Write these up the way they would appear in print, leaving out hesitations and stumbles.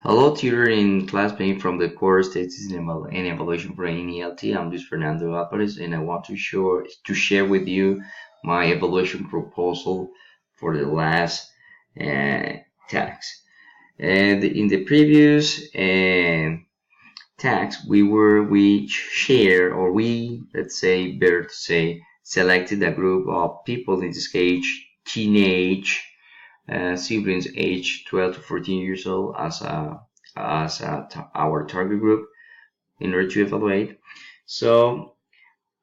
Hello, tutor and classmate from the course Statistics and Evaluation for ELT. I'm Luis Fernando Alvarez, and I want to share with you my evaluation proposal for the last tax. And in the previous tax, we share, or we, let's say, better to say, selected a group of people, in this case teenage siblings aged 12 to 14 years old as our target group in order to evaluate. So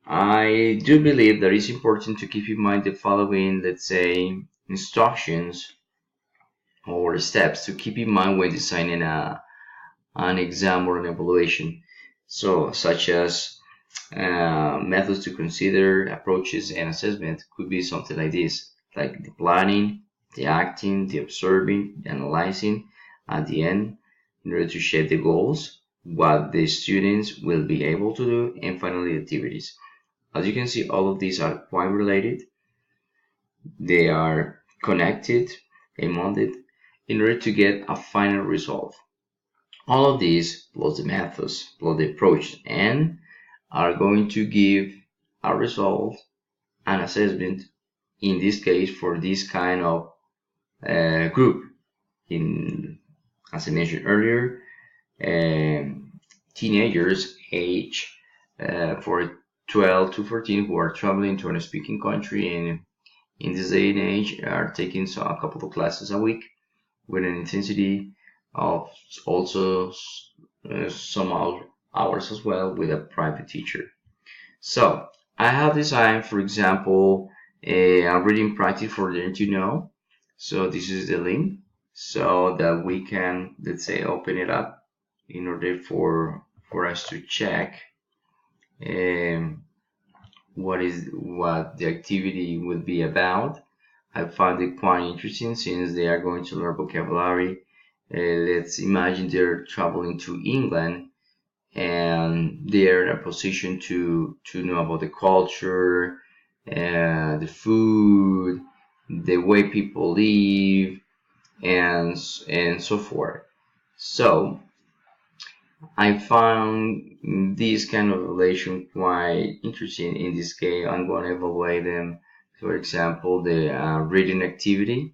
I do believe that it's important to keep in mind the following, let's say, instructions or steps to keep in mind when designing an exam or an evaluation. So, such as methods to consider, approaches, and assessment could be something like this, like the planning, the acting, the observing, the analyzing at the end in order to shape the goals, what the students will be able to do, and finally activities. As you can see, all of these are quite related. They are connected and mounted in order to get a final result. All of these, plus the methods, plus the approach, and are going to give a result, an assessment, in this case for this kind of group. In, as I mentioned earlier, teenagers age for 12 to 14 who are traveling to a speaking country, and in this day and age are taking a couple of classes a week with an intensity of also some hours as well with a private teacher. So I have designed, for example, a reading practice for them to know. So this is the link so that we can, let's say, open it up in order for us to check um, what the activity will be about. I found it quite interesting since they are going to learn vocabulary. Let's imagine they're traveling to England and they're in a position to know about the culture, the food, the way people live, and so forth. So I found this kind of relation quite interesting. In this case, I'm going to evaluate them. For example, the reading activity.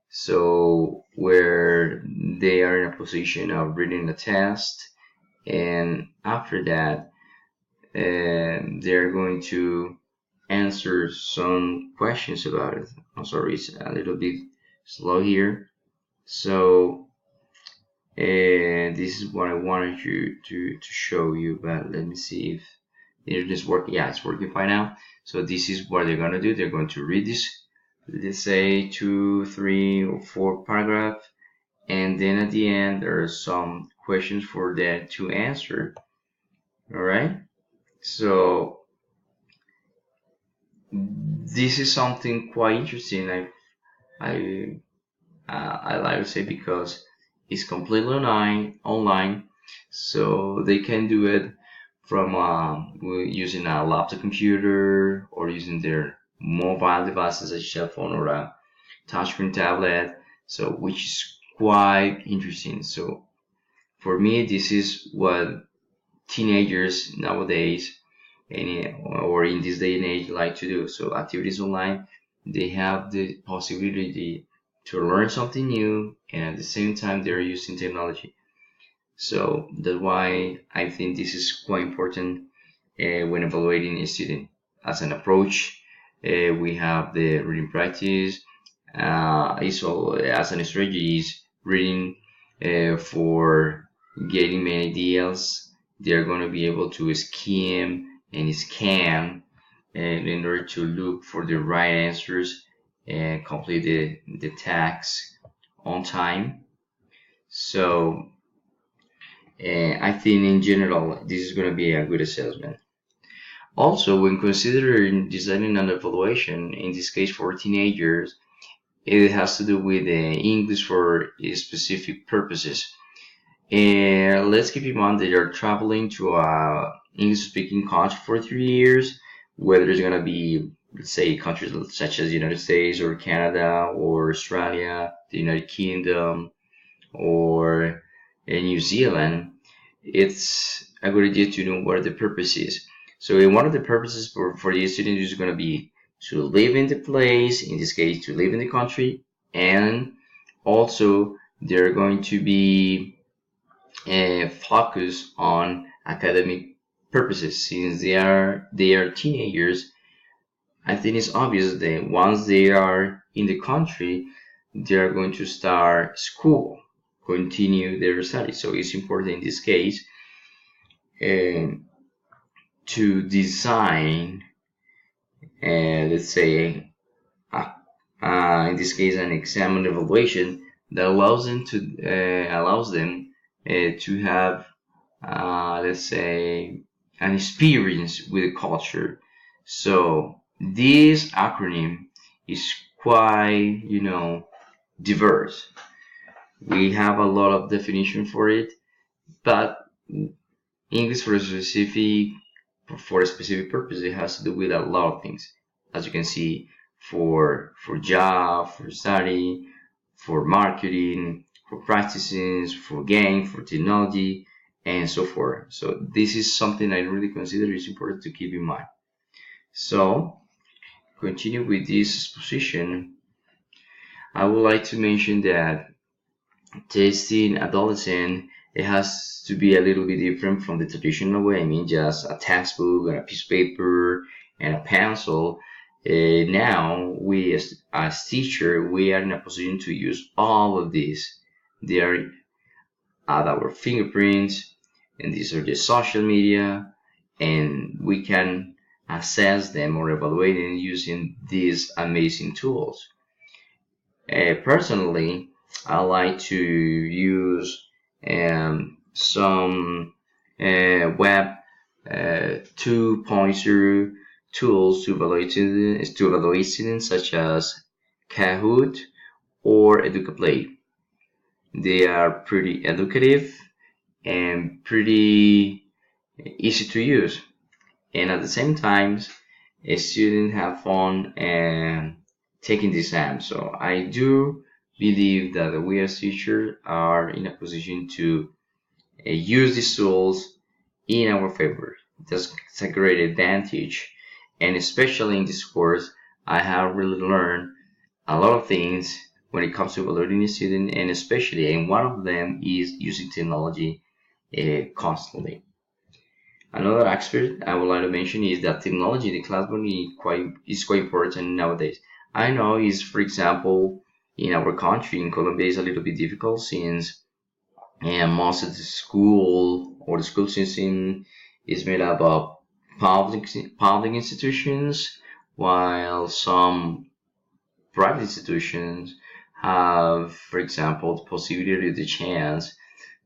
So where they are in a position of reading a test, and after that, they're going to answer some questions about it. I'm sorry, it's a little bit slow here. So this is what I wanted to show you, but let me see if it is working. Yeah, it's working fine now. So this is what they're going to do. They're going to read this, let's say 2, 3, or 4 paragraph, and then at the end there are some questions for them to answer. All right. So this is something quite interesting. I I like to say because it's completely online, so they can do it from using a laptop computer or using their mobile devices, a cell phone or a touchscreen tablet. So which is quite interesting. So for me, this is what teenagers nowadays or in this day and age like to do. So activities online, they have the possibility to learn something new, and at the same time they're using technology. So that's why I think this is quite important when evaluating a student. As an approach, we have the reading practice. Also, as an strategy is reading for getting many ideas. They're going to be able to skim and scan in order to look for the right answers and complete the tasks on time. So I think in general this is going to be a good assessment. Also, when considering designing an evaluation, in this case for teenagers, it has to do with English for specific purposes. And let's keep in mind that you're traveling to a English-speaking country for 3 years, whether it's going to be, let's say, countries such as the United States or Canada or Australia, the United Kingdom, or in New Zealand, it's a good idea to know what the purpose is. So one of the purposes for the student is going to be to live in the place, in this case, to live in the country, and also they're going to be focused on academic purposes since they are teenagers. I think it's obvious that once they are in the country, they are going to start school, continue their studies. So it's important in this case um, to design, let's say, uh, in this case, an exam and evaluation that allows them to have, let's say, an experience with the culture. So this acronym is quite, diverse. We have a lot of definition for it, but English for a specific purpose, it has to do with a lot of things. As you can see, for job, for study, for marketing, for practices, for game, for technology, and so forth. So this is something I really consider is important to keep in mind. So continue with this exposition. I would like to mention that testing adolescent, it has to be a little bit different from the traditional way. I mean, just a textbook and a piece of paper and a pencil. Now, we as teacher, we are in a position to use all of these. They are at our fingerprints, and these are the social media, and we can assess them or evaluate them using these amazing tools. Personally, I like to use some web 2.0 tools to evaluate students such as Kahoot or EducaPlay. They are pretty educative and pretty easy to use, and at the same time, a student have fun and taking the exam. So I do believe that we as teachers are in a position to use these tools in our favor. That's a great advantage, and especially in this course, I have really learned a lot of things when it comes to evaluating a student, and especially, and one of them is using technology constantly. Another aspect I would like to mention is that technology in the classroom is quite important nowadays. I know is, for example, in our country, in Colombia, is a little bit difficult since most of the school or the school system is made up of public institutions, while some private institutions have, for example, the possibility, the chance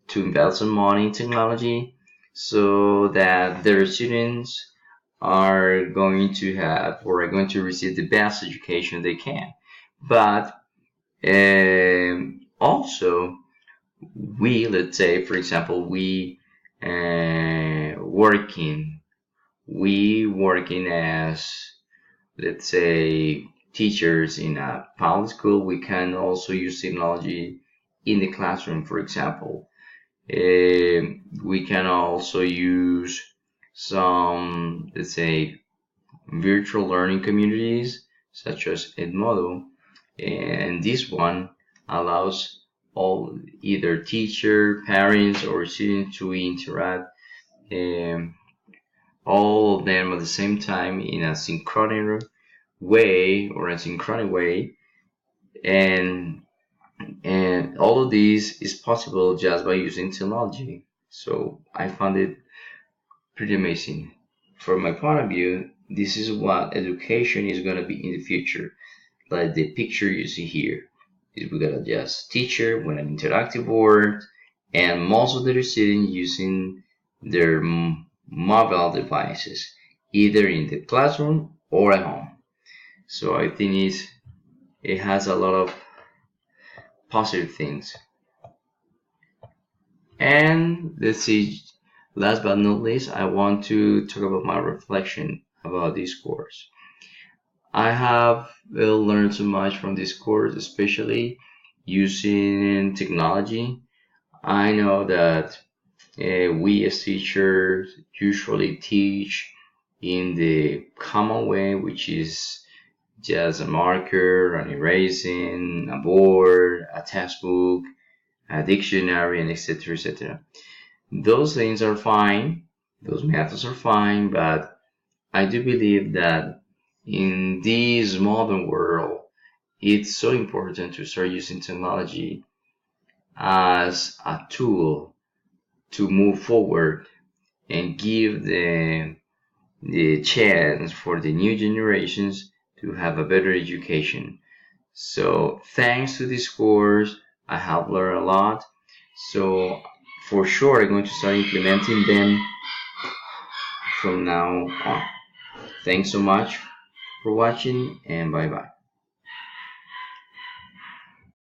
to invest some money in technology so that their students are going to have or are going to receive the best education they can. But also, let's say, for example, working, working as, let's say, teachers in a public school, we can also use technology in the classroom, for example. We can also use some, let's say, virtual learning communities such as Edmodo, and this one allows all either teacher, parents, or students to interact, um, all of them at the same time in a synchronous way, and all of this is possible just by using technology. So I found it pretty amazing. From my point of view, this is what education is going to be in the future. Like the picture you see here is we got a just teacher with an interactive board, and most of the students using their mobile devices, either in the classroom or at home. So I think it has a lot of positive things. And let's see, last but not least, I want to talk about my reflection about this course. I have learned so much from this course, especially using technology. I know that we as teachers usually teach in the common way, which is just a marker, an erasing, a board, a textbook, a dictionary, and etc. etc. Those things are fine, those methods are fine, but I do believe that in this modern world, it's so important to start using technology as a tool to move forward and give the chance for the new generations to have a better education. So thanks to this course, I have learned a lot. So for sure, I'm going to start implementing them from now on. Thanks so much for watching, and bye bye.